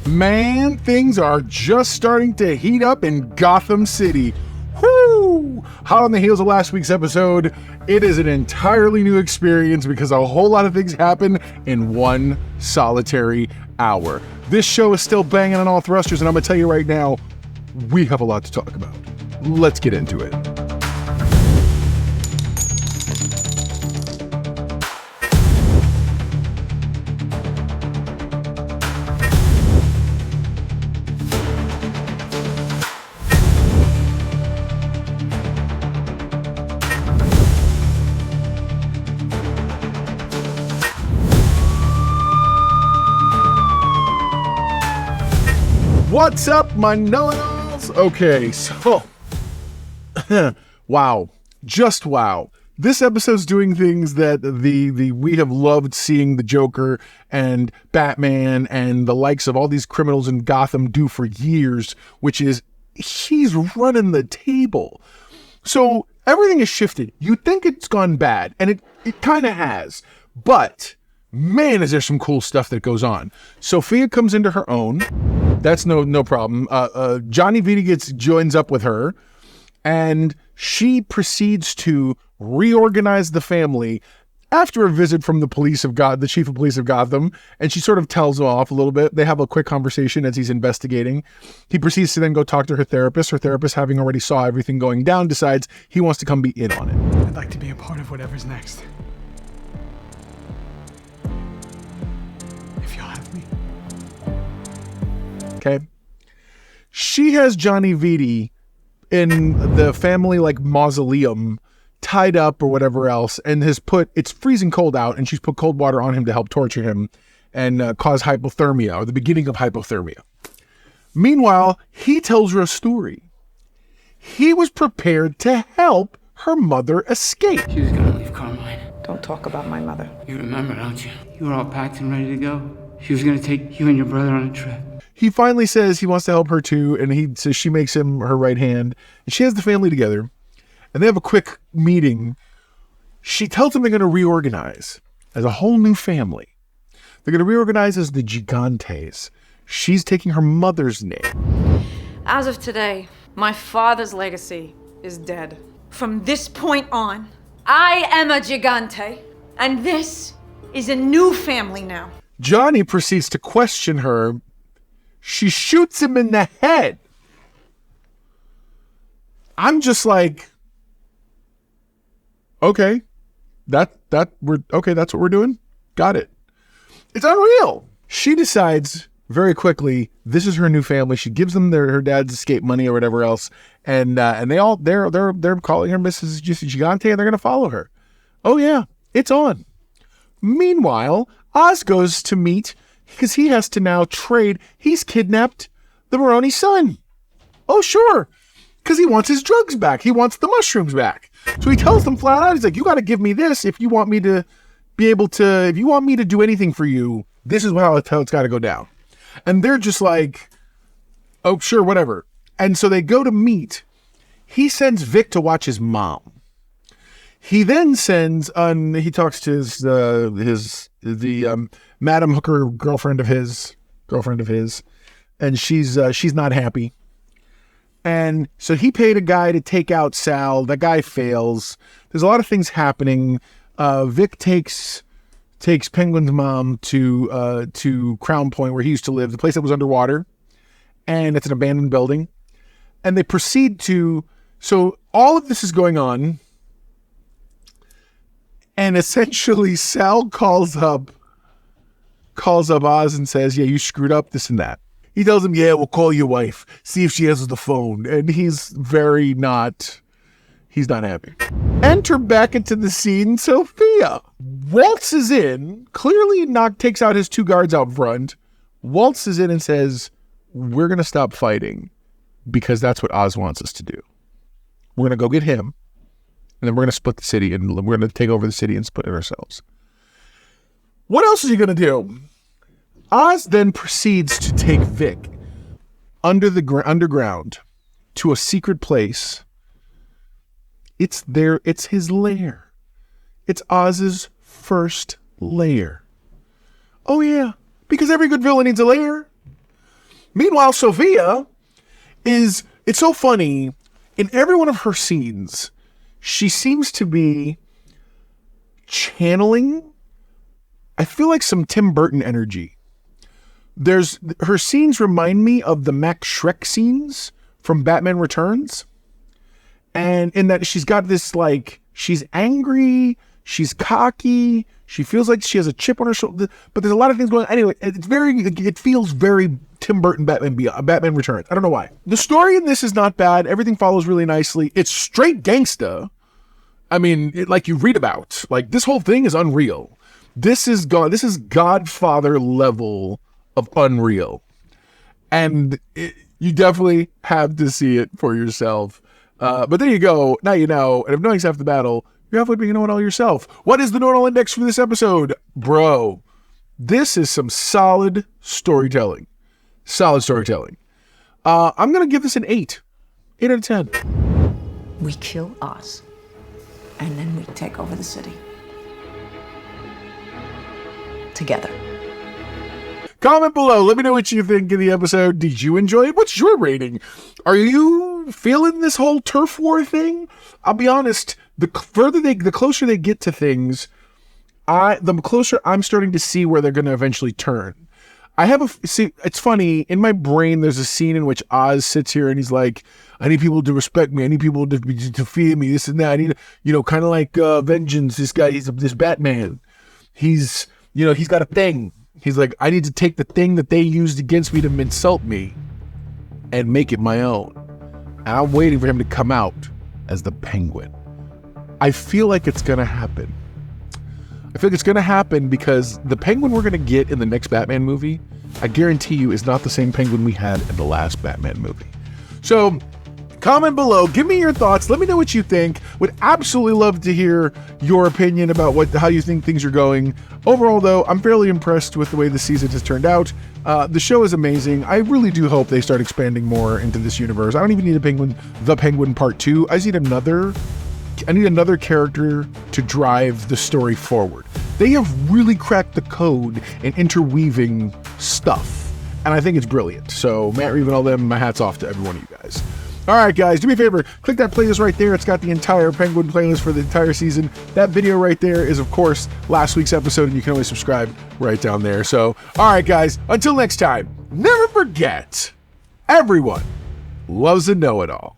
Man, things are just starting to heat up in Gotham City. Whoo! Hot on the heels of last week's episode, it is an entirely new experience because a whole lot of things happen in one solitary hour. This show is still banging on all thrusters, and I'm going to tell you right now, we have a lot to talk about. Let's get into it. What's up, my know-it-alls? Okay, so, wow, just wow. This episode's doing things that we have loved seeing the Joker and Batman and the likes of all these criminals in Gotham do for years, which is, he's running the table. So everything is shifted. You'd think it's gone bad, and it kind of has, but man, is there some cool stuff that goes on. Sofia comes into her own. That's no problem. Johnny Viti joins up with her, and she proceeds to reorganize the family after a visit from the chief of police of Gotham, and she sort of tells him off a little bit. They have a quick conversation as he's investigating. He proceeds to then go talk to her therapist. Her therapist, having already saw everything going down, decides he wants to come be in on it. I'd like to be a part of whatever's next. Okay. She has Johnny Viti in the family mausoleum, tied up or whatever else, and it's freezing cold out, and she's put cold water on him to help torture him and cause hypothermia, or the beginning of hypothermia. Meanwhile, he tells her a story. He was prepared to help her mother escape. She was gonna leave Carmine. Don't talk about my mother. You remember, don't you? You were all packed and ready to go. She was gonna take you and your brother on a trip. He finally says he wants to help her too, and she makes him her right hand. And she has the family together, and they have a quick meeting. She tells them they're going to reorganize as a whole new family. They're going to reorganize as the Gigantes. She's taking her mother's name. As of today, my father's legacy is dead. From this point on, I am a Gigante, and this is a new family now. Johnny proceeds to question her. She shoots him in the head. I'm just like, okay, that's what we're doing. Got it. It's unreal. She decides very quickly this is her new family. She gives them her dad's escape money or whatever else, and they're calling her Mrs. Gigante, and they're gonna follow her. Oh yeah, it's on. Meanwhile, Oz goes to meet, because he has to now trade. He's kidnapped the Maroni son. Oh, sure. Because he wants his drugs back. He wants the mushrooms back. So he tells them flat out, he's like, you got to give me this if you want me to do anything for you, this is how it's got to go down. And they're just like, oh, sure, whatever. And so they go to meet. He sends Vic to watch his mom. He then he talks to the Madam Hooker girlfriend of his, and she's not happy. And so he paid a guy to take out Sal. That guy fails. There's a lot of things happening. Vic takes Penguin's mom to Crown Point, where he used to live, the place that was underwater, and it's an abandoned building. And they proceed so all of this is going on. And essentially Sal calls up Oz and says, yeah, you screwed up this and that. He tells him, yeah, we'll call your wife, see if she answers the phone. And he's not happy. Enter back into the scene Sofia. Waltzes in, clearly takes out his two guards out front, waltzes in and says, we're going to stop fighting because that's what Oz wants us to do. We're going to go get him. And then we're going to split the city, and we're going to take over the city and split it ourselves. What else is he going to do? Oz then proceeds to take Vic underground to a secret place. It's his lair. It's Oz's first lair. Oh yeah, because every good villain needs a lair. Meanwhile, Sofia it's so funny. In every one of her scenes, she seems to be channeling, I feel like, some Tim Burton energy. Her scenes remind me of the Max Schreck scenes from Batman Returns. And in that she's got this, like, she's angry, she's cocky, she feels like she has a chip on her shoulder, but there's a lot of things going on. Anyway, it feels very Tim Burton Batman Returns. I don't know why. The story in this is not bad. Everything follows really nicely. It's straight gangsta. I mean, like you read about. Like, this whole thing is unreal. This is Godfather level of unreal. And you definitely have to see it for yourself. But there you go. Now you know. And if knowing's half the battle, you're halfway being know it all yourself. What is the know-it-all index for this episode? Bro, this is some solid storytelling. Solid storytelling. I'm going to give this an 8. 8 out of 10. We kill Oz, and then we take over the city. Together. Comment below. Let me know what you think of the episode. Did you enjoy it? What's your rating? Are you feeling this whole turf war thing? I'll be honest. The closer they get to things, the closer I'm starting to see where they're going to eventually turn. It's funny. In my brain, there's a scene in which Oz sits here and he's like, I need people to respect me. I need people to fear me. This and that. I need, kind of like Vengeance. This guy, this Batman. He's got a thing. He's like, I need to take the thing that they used against me to insult me and make it my own. And I'm waiting for him to come out as the Penguin. I feel like it's going to happen. I feel like it's going to happen because the Penguin we're going to get in the next Batman movie, I guarantee you, is not the same Penguin we had in the last Batman movie. So comment below. Give me your thoughts. Let me know what you think. Would absolutely love to hear your opinion about how you think things are going. Overall, though, I'm fairly impressed with the way the season has turned out. The show is amazing. I really do hope they start expanding more into this universe. I don't even need the Penguin Part 2. I need another character to drive the story forward. They have really cracked the code in interweaving stuff, and I think it's brilliant. So Matt Reeve and all them, my hat's off to every one of you guys. All right, guys, do me a favor. Click that playlist right there. It's got the entire Penguin playlist for the entire season. That video right there is, of course, last week's episode, and you can always subscribe right down there. So, all right, guys, until next time, never forget, everyone loves a know-it-all.